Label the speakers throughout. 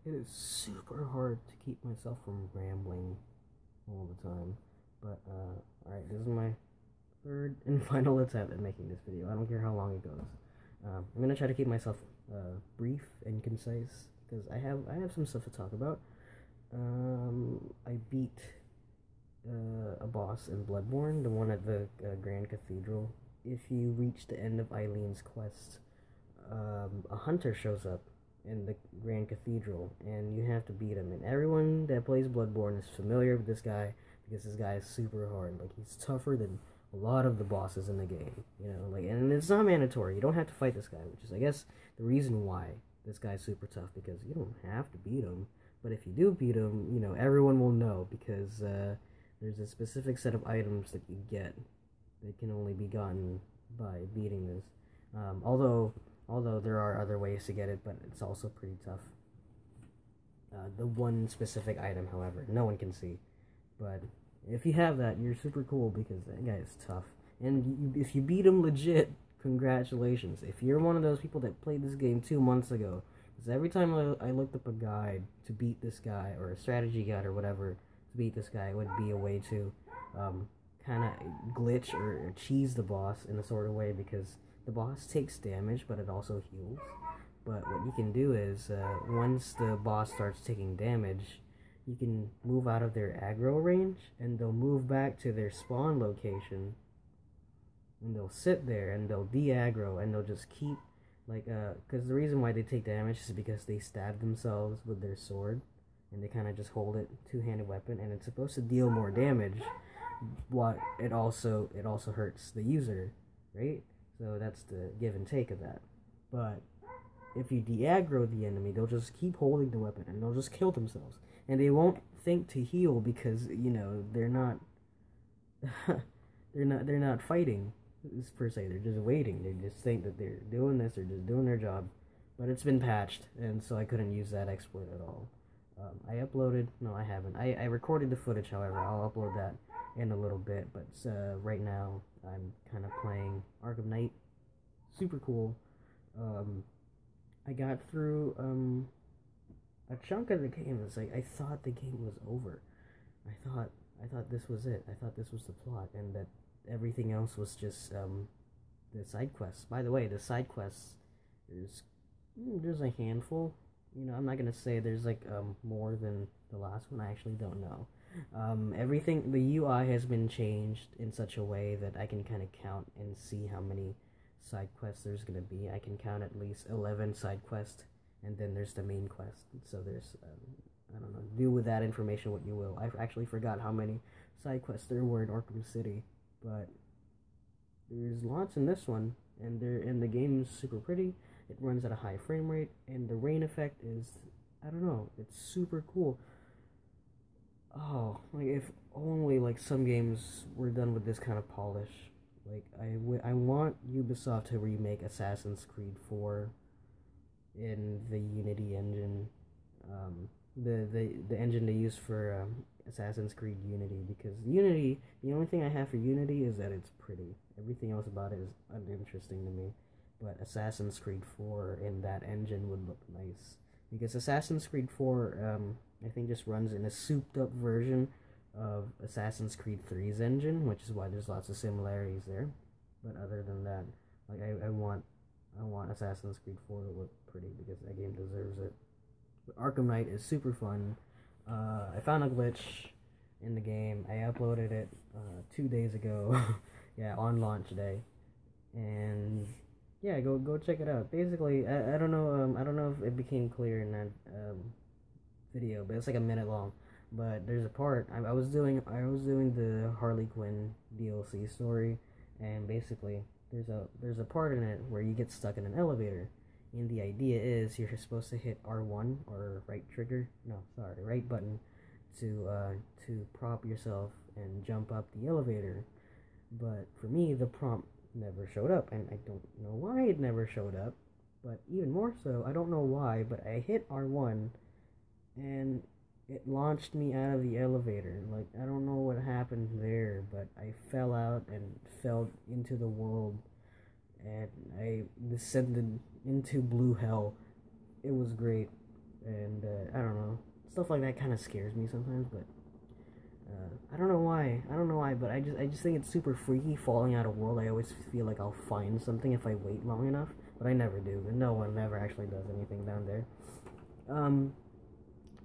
Speaker 1: It is super hard to keep myself from rambling all the time. But, alright, this is my third and final attempt at making this video. I don't care how long it goes. I'm gonna try to keep myself brief and concise, because I have some stuff to talk about. I beat a boss in Bloodborne, the one at the Grand Cathedral. If you reach the end of Eileen's quest, a hunter shows up in the Grand Cathedral, and you have to beat him. And everyone that plays Bloodborne is familiar with this guy, because this guy is super hard. Like, he's tougher than a lot of the bosses in the game, you know, like, and it's not mandatory. You don't have to fight this guy, which is, I guess, the reason why this guy's super tough, because you don't have to beat him. But if you do beat him, you know, everyone will know, because there's a specific set of items that you get that can only be gotten by beating this. Although there are other ways to get it, but it's also pretty tough. The one specific item, however, no one can see. But if you have that, you're super cool, because that guy is tough. And if you beat him legit, congratulations. If you're one of those people that played this game 2 months ago, because every time I looked up a guide to beat this guy, or a strategy guide or whatever to beat this guy, it would be a way to kind of glitch or cheese the boss in a sort of way, because the boss takes damage, but it also heals. But what you can do is, once the boss starts taking damage, you can move out of their aggro range, and they'll move back to their spawn location, and they'll sit there, and they'll de-aggro, and they'll just keep, like, because the reason why they take damage is because they stab themselves with their sword, and they kind of just hold it, two-handed weapon, and it's supposed to deal more damage, but it also hurts the user, right? So that's the give and take of that. But if you de-aggro the enemy, they'll just keep holding the weapon, and they'll just kill themselves. And they won't think to heal, because, you know, they're not they're not fighting per se. They're just waiting. They just think that they're doing this, they're just doing their job. But it's been patched, and so I couldn't use that exploit at all. I haven't. I recorded the footage, however. I'll upload that in a little bit. But right now, I'm kind of playing Arkham Knight. Super cool. I got through a chunk of the game. It's like I thought the game was over. I thought this was it. I thought this was the plot, and that everything else was just the side quests. By the way, the side quests, there's a handful. You know, I'm not gonna say there's like more than the last one. I actually don't know. Everything, the UI has been changed in such a way that I can kind of count and see how many side quests there's gonna be. I can count at least 11 side quests, and then there's the main quest. So there's I don't know, do with that information what you will. I actually forgot how many side quests there were in Arkham City, but there's lots in this one, and the game is super pretty. It runs at a high frame rate, and the rain effect is, I don't know, it's super cool. Oh, like, if only, like, some games were done with this kind of polish. Like, I want Ubisoft to remake Assassin's Creed 4 in the Unity engine, the engine they use for Assassin's Creed Unity, because Unity, the only thing I have for Unity is that it's pretty. Everything else about it is uninteresting to me. But Assassin's Creed 4 in that engine would look nice, because Assassin's Creed 4, I think, just runs in a souped-up version of Assassin's Creed 3's engine, which is why there's lots of similarities there. But other than that, like, I want Assassin's Creed 4 to look pretty, because that game deserves it. But Arkham Knight is super fun. I found a glitch in the game. I uploaded it 2 days ago, yeah, on launch day, and yeah, go check it out. Basically, I don't know if it became clear in that video, but it's like a minute long. But there's a part I was doing the Harley Quinn DLC story, and basically there's a part in it where you get stuck in an elevator, and the idea is you're supposed to hit R1 or right button to prop yourself and jump up the elevator. But for me, the prompt never showed up, and I don't know why it never showed up. But even more so, I don't know why, but I hit R1 and it launched me out of the elevator. Like, I don't know what happened there, but I fell out and fell into the world, and I descended into blue hell. It was great. and I don't know, stuff like that kind of scares me sometimes. But I don't know why. But I just think it's super freaky falling out of world. I always feel like I'll find something if I wait long enough, but I never do. And no one ever actually does anything down there.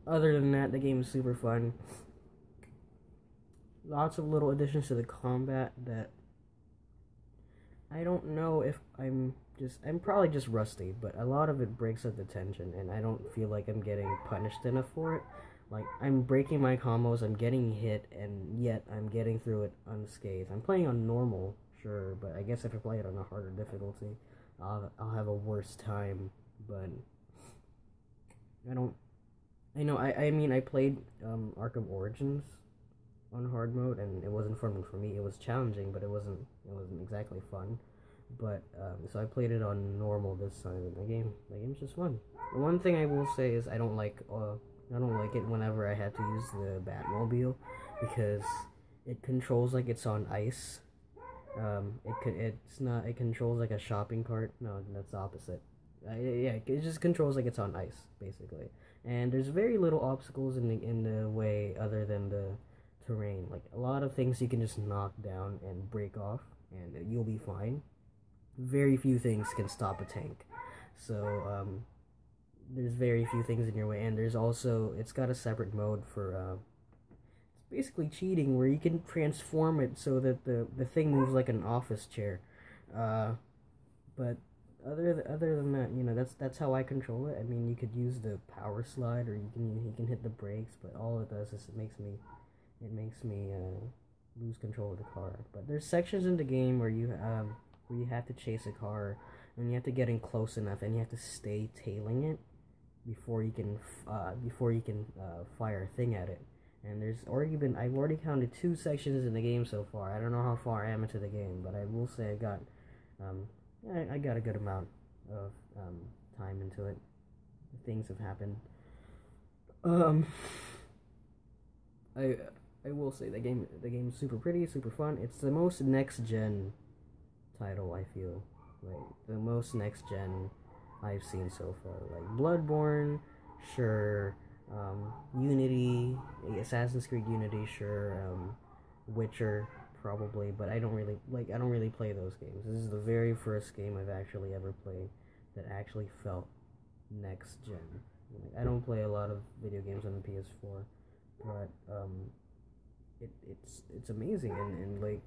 Speaker 1: Other than that, the game is super fun. Lots of little additions to the combat that I don't know if I'm probably just rusty, but a lot of it breaks up the tension, and I don't feel like I'm getting punished enough for it. Like, I'm breaking my combos, I'm getting hit, and yet I'm getting through it unscathed. I'm playing on normal, sure, but I guess if I play it on a harder difficulty, I'll have a worse time. But I mean, I played Arkham Origins on hard mode, and it wasn't fun for me. It was challenging, but it wasn't exactly fun. But so I played it on normal this time, and the game's just fun. The one thing I will say is I don't like it whenever I had to use the Batmobile, because it controls like it's on ice. It controls like a shopping cart. No, that's the opposite. Yeah, it just controls like it's on ice, basically. And there's very little obstacles in the way other than the terrain. Like, a lot of things you can just knock down and break off, and you'll be fine. Very few things can stop a tank. So, there's very few things in your way, and there's also, it's got a separate mode for, it's basically cheating, where you can transform it so that the thing moves like an office chair. But other than that, you know, that's how I control it. I mean, you could use the power slide, or you can hit the brakes, but all it does is it makes me lose control of the car. But there's sections in the game where you have to chase a car, and you have to get in close enough, and you have to stay tailing it before you can fire a thing at it. And I've already counted 2 sections in the game so far. I don't know how far I am into the game, but I will say I got a good amount of time into it. Things have happened. I will say the game is super pretty, super fun. It's the most next gen title, I feel. Like, the most next gen I've seen so far. Like, Bloodborne, sure. Unity, Assassin's Creed Unity, sure. Witcher, probably, but I don't really play those games. This is the very first game I've actually ever played that actually felt next gen. Like, I don't play a lot of video games on the PS4, but it's amazing, and like,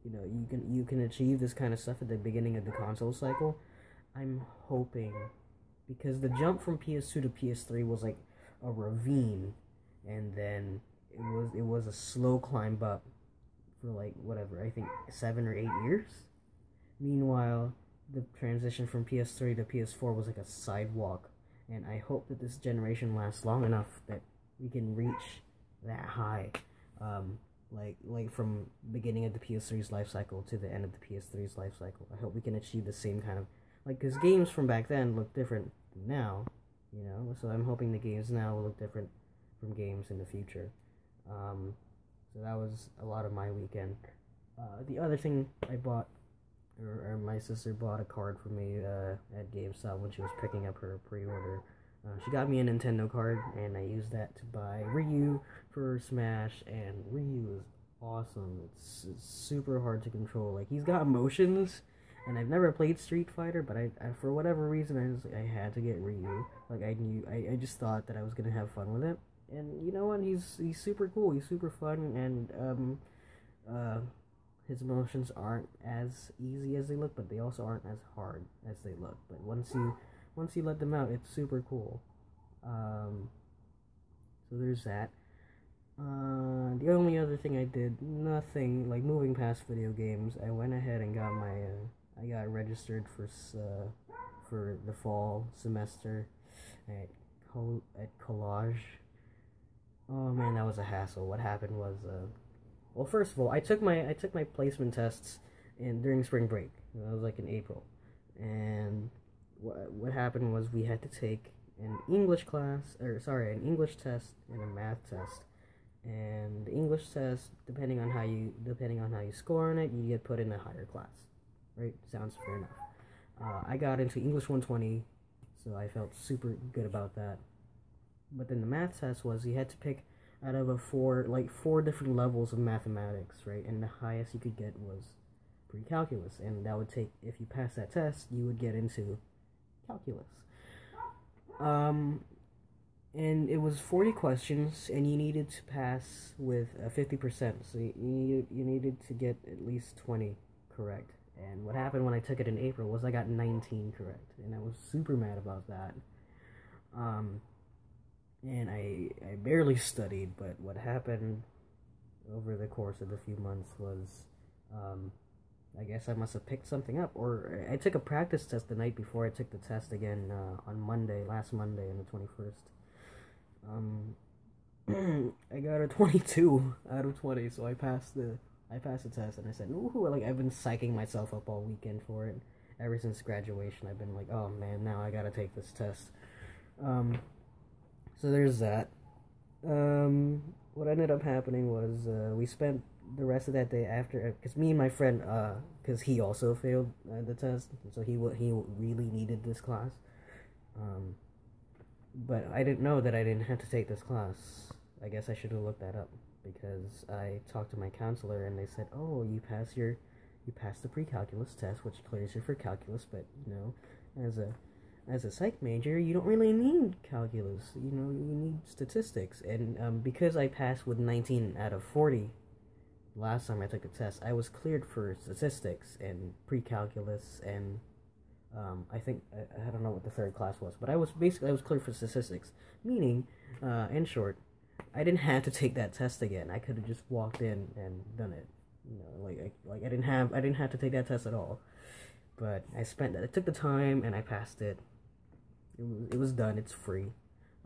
Speaker 1: you know, you can achieve this kind of stuff at the beginning of the console cycle. I'm hoping, because the jump from PS2 to PS3 was like a ravine, and then it was a slow climb up for like, whatever, I think 7 or 8 years. Meanwhile, the transition from PS3 to PS4 was like a sidewalk, and I hope that this generation lasts long enough that we can reach that high. Like from beginning of the PS3's life cycle to the end of the PS3's life cycle. I hope we can achieve the same kind of, like, because games from back then look different than now, you know, so I'm hoping the games now will look different from games in the future. So that was a lot of my weekend. The other thing I bought, or my sister bought a card for me at GameStop when she was picking up her pre-order. She got me a Nintendo card, and I used that to buy Ryu for Smash, and Ryu is awesome. It's super hard to control. Like, he's got emotions, and I've never played Street Fighter, but I for whatever reason, I had to get Ryu. Like, I just thought that I was gonna have fun with it, and you know what? He's super cool. He's super fun, and his emotions aren't as easy as they look, but they also aren't as hard as they look. But once you let them out, it's super cool. So there's that. The only other thing I did, nothing, like, moving past video games, I went ahead and got I got registered for the fall semester at Collage. Oh man, that was a hassle. What happened was, well, first of all, I took my placement tests during spring break. That was like in April, and what happened was we had to take an English test and a math test. And the English test, depending on how you score on it, you get put in a higher class, right? Sounds fair enough. I got into English 120, so I felt super good about that. But then the math test was you had to pick out of four different levels of mathematics, right? And the highest you could get was pre-calculus, and that would take, if you pass that test, you would get into calculus. And it was 40 questions, and you needed to pass with 50%. So you needed to get at least 20 correct. And what happened when I took it in April was I got 19 correct, and I was super mad about that. And I barely studied, but what happened over the course of a few months was, I guess I must have picked something up, or I took a practice test the night before I took the test again on last Monday, on the 21st. I got a 22 out of 20, so I passed the test, and I said, ooh, like, I've been psyching myself up all weekend for it. Ever since graduation, I've been like, oh man, now I gotta take this test. So there's that. What ended up happening was, we spent the rest of that day after, because me and my friend, because he also failed the test, so he really needed this class. But I didn't know that I didn't have to take this class. I guess I should have looked that up, because I talked to my counselor and they said, oh, you passed the pre-calculus test, which clears you for calculus, but, you know, as a psych major, you don't really need calculus, you know, you need statistics. And because I passed with 19 out of 40 last time I took the test, I was cleared for statistics and pre-calculus, and I think, I don't know what the third class was, but I was cleared for statistics, meaning, in short, I didn't have to take that test again. I could have just walked in and done it, you know, I didn't have to take that test at all, but I took the time and I passed it. It was done, it's free,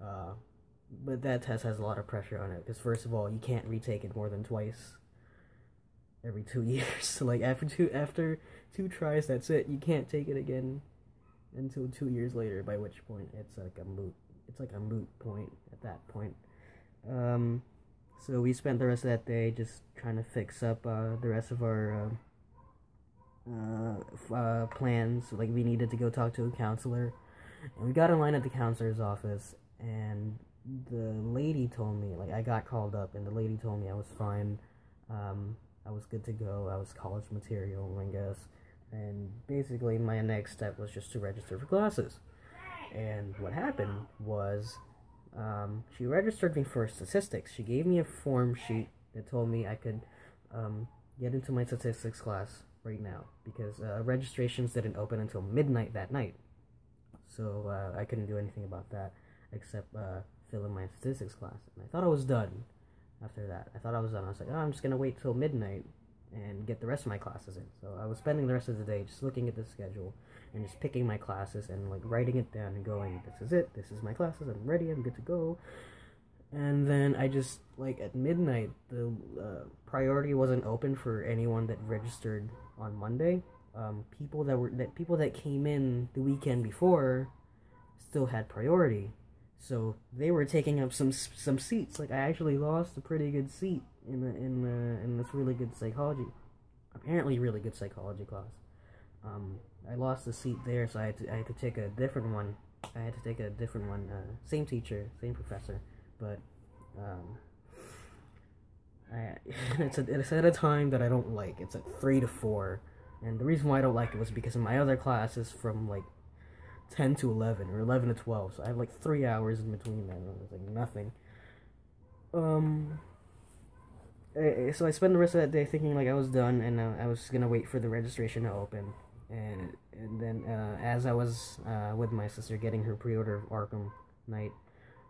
Speaker 1: but that test has a lot of pressure on it, because first of all, you can't retake it more than twice every 2 years. So like after two tries, that's it. You can't take it again until 2 years later, by which point it's like a moot point at that point. So we spent the rest of that day just trying to fix up the rest of our plans. Like, we needed to go talk to a counselor, and we got in line at the counselor's office, and the lady told me, like, I got called up, and the lady told me I was fine. I was good to go. I was college material, I guess. And basically, my next step was just to register for classes. And what happened was, she registered me for statistics. She gave me a form sheet that told me I could get into my statistics class right now, because registrations didn't open until midnight that night. So I couldn't do anything about that except fill in my statistics class. And I thought I was done. After that, I thought I was done. I was like, oh, I'm just going to wait till midnight and get the rest of my classes in. So I was spending the rest of the day just looking at the schedule and just picking my classes and, like, writing it down and going, this is it, this is my classes, I'm ready, I'm good to go. And then I just, like, at midnight, the priority wasn't open for anyone that registered on Monday. People that came in the weekend before still had priority. So they were taking up some seats. Like, I actually lost a pretty good seat in this really good psychology, apparently really good psychology class. I lost the seat there, so I had to take a different one. Same teacher, same professor, but it's at a time that I don't like. It's at 3 to 4, and the reason why I don't like it was because my other class is from like 10 to 11 or 11 to 12, so I have like 3 hours in between them. It was like nothing. So I spent the rest of that day thinking like I was done, and I was gonna wait for the registration to open. And then as I was with my sister getting her pre-order of Arkham Knight,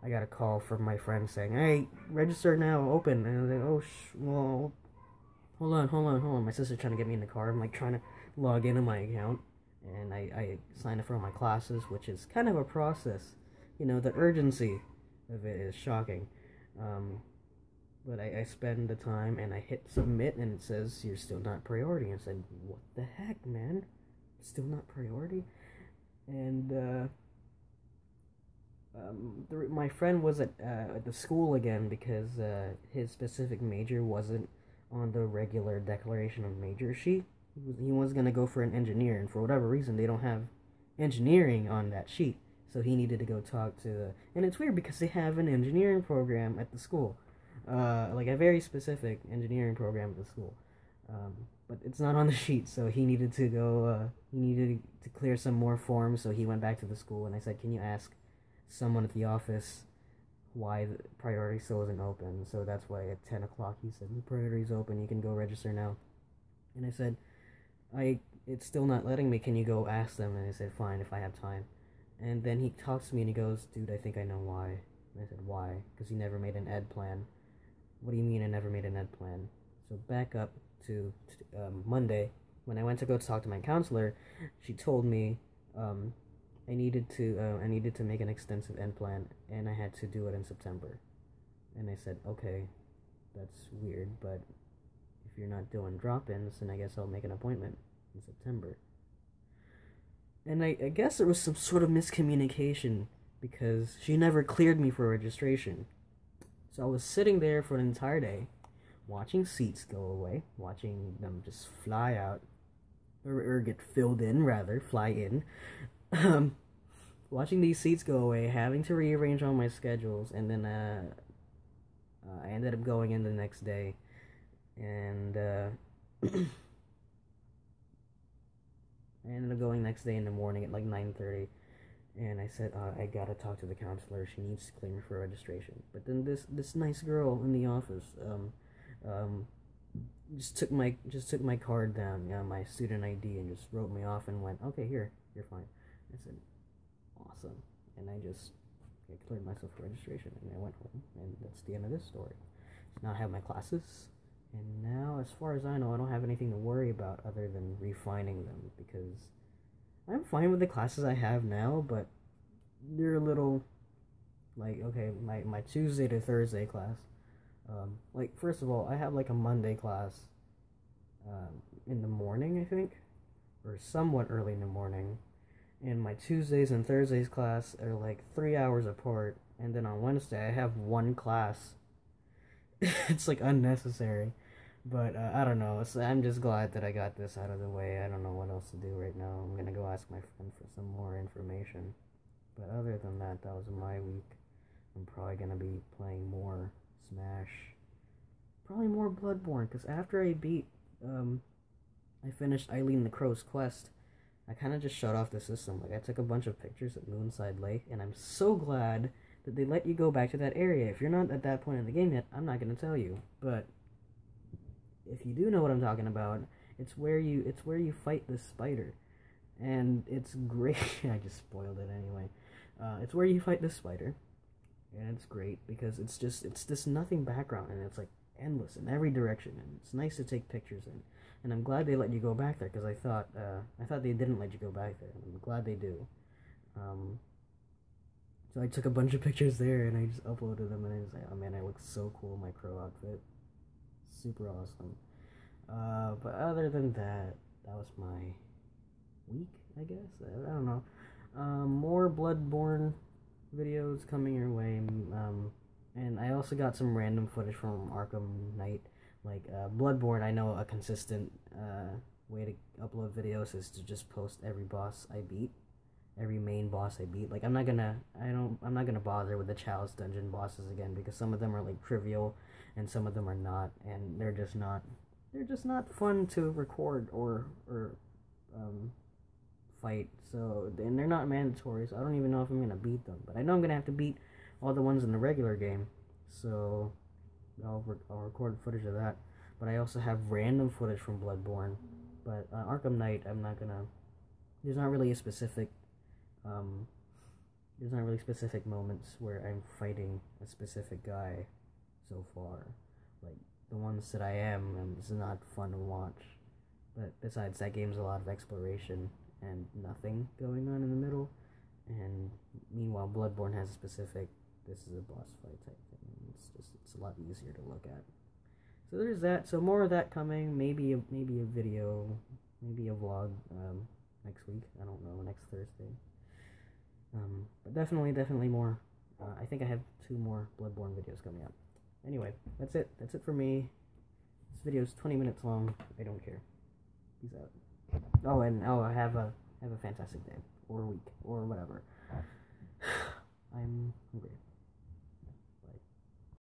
Speaker 1: I got a call from my friend saying, "Hey, register now, open." And I was like, "Oh, well, hold on." My sister's trying to get me in the car. I'm like trying to log into my account. And I signed up for all my classes, which is kind of a process. You know, the urgency of it is shocking. But I spend the time, and I hit submit, and it says, you're still not priority. I said, what the heck, man? Still not priority? And my friend was at the school again, because his specific major wasn't on the regular declaration of major sheet. He was going to go for an engineer, and for whatever reason, they don't have engineering on that sheet. So he needed to go talk to the... And it's weird because they have an engineering program at the school. Like a very specific engineering program at the school. But it's not on the sheet, so he needed to go... he needed to clear some more forms, so he went back to the school, and I said, can you ask someone at the office why the priority still isn't open? So that's why at 10 o'clock he said, the priority's open, you can go register now. And I said, it's still not letting me, can you go ask them? And I said, fine, if I have time. And then he talks to me and he goes, dude, I think I know why. And I said, why? Because you never made an ed plan. What do you mean I never made an ed plan? So back up to Monday, when I went to go talk to my counselor, she told me I needed to make an extensive ed plan, and I had to do it in September. And I said, okay, that's weird, but if you're not doing drop-ins, then I guess I'll make an appointment in September. And I guess there was some sort of miscommunication, because she never cleared me for registration. So I was sitting there for an entire day, watching seats go away, watching them just fly out, or get filled in, rather, fly in. Watching these seats go away, having to rearrange all my schedules, and then I ended up going in the next day, and I ended up going next day in the morning at like 9:30, and I said, I gotta talk to the counselor, she needs to clear me for registration. But then this nice girl in the office, just took my card down, my student ID, and just wrote me off and went, okay, here, you're fine. I said, awesome. And I cleared myself for registration, and I went home, and that's the end of this story. So now I have my classes, and now, as far as I know, I don't have anything to worry about other than refining them, because I'm fine with the classes I have now, but they're a little, like, okay, my Tuesday to Thursday class, like, first of all, I have, like, a Monday class, in the morning, I think, or somewhat early in the morning, and my Tuesdays and Thursdays class are, like, 3 hours apart, and then on Wednesday, I have one class. It's, like, unnecessary, but, I don't know, so I'm just glad that I got this out of the way. I don't know what else to do right now. I'm gonna go ask my friend for some more information, but other than that, that was my week. I'm probably gonna be playing more Smash, probably more Bloodborne, because after I beat, I finished Eileen the Crow's quest, I kind of just shut off the system. Like, I took a bunch of pictures at Moonside Lake, and I'm so glad that they let you go back to that area. If you're not at that point in the game yet, I'm not going to tell you, but if you do know what I'm talking about, it's where you fight this spider, and it's great. I just spoiled it anyway. It's where you fight this spider, and it's great because it's this nothing background, and it's like endless in every direction, and it's nice to take pictures in. And I'm glad they let you go back there, because I thought they didn't let you go back there. I'm glad they do. So I took a bunch of pictures there, and I just uploaded them, and I was like, oh man, I look so cool in my crow outfit. Super awesome. But other than that, that was my week, I guess. I don't know. More Bloodborne videos coming your way. And I also got some random footage from Arkham Knight. Like, Bloodborne, I know a consistent way to upload videos is to just post every boss I beat, every main boss I beat. Like, I'm not gonna bother with the Chalice Dungeon bosses again, because some of them are like trivial, and some of them are not, and they're just not fun to record or fight. So, and they're not mandatory, so I don't even know if I'm gonna beat them. But I know I'm gonna have to beat all the ones in the regular game, so I'll record footage of that. But I also have random footage from Bloodborne. But Arkham Knight, I'm not gonna. There's not really specific moments where I'm fighting a specific guy so far. Like, the ones that I am, and it's not fun to watch. But besides, that game's a lot of exploration and nothing going on in the middle. And meanwhile, Bloodborne has a specific, this is a boss fight type thing. It's a lot easier to look at. So there's that. So more of that coming. Maybe a video, maybe a vlog next week. I don't know, next Thursday. But definitely more. I think I have 2 more Bloodborne videos coming up. Anyway, that's it. That's it for me. This video is 20 minutes long. I don't care. Peace out. Oh, and I have a fantastic day or week or whatever. I'm hungry.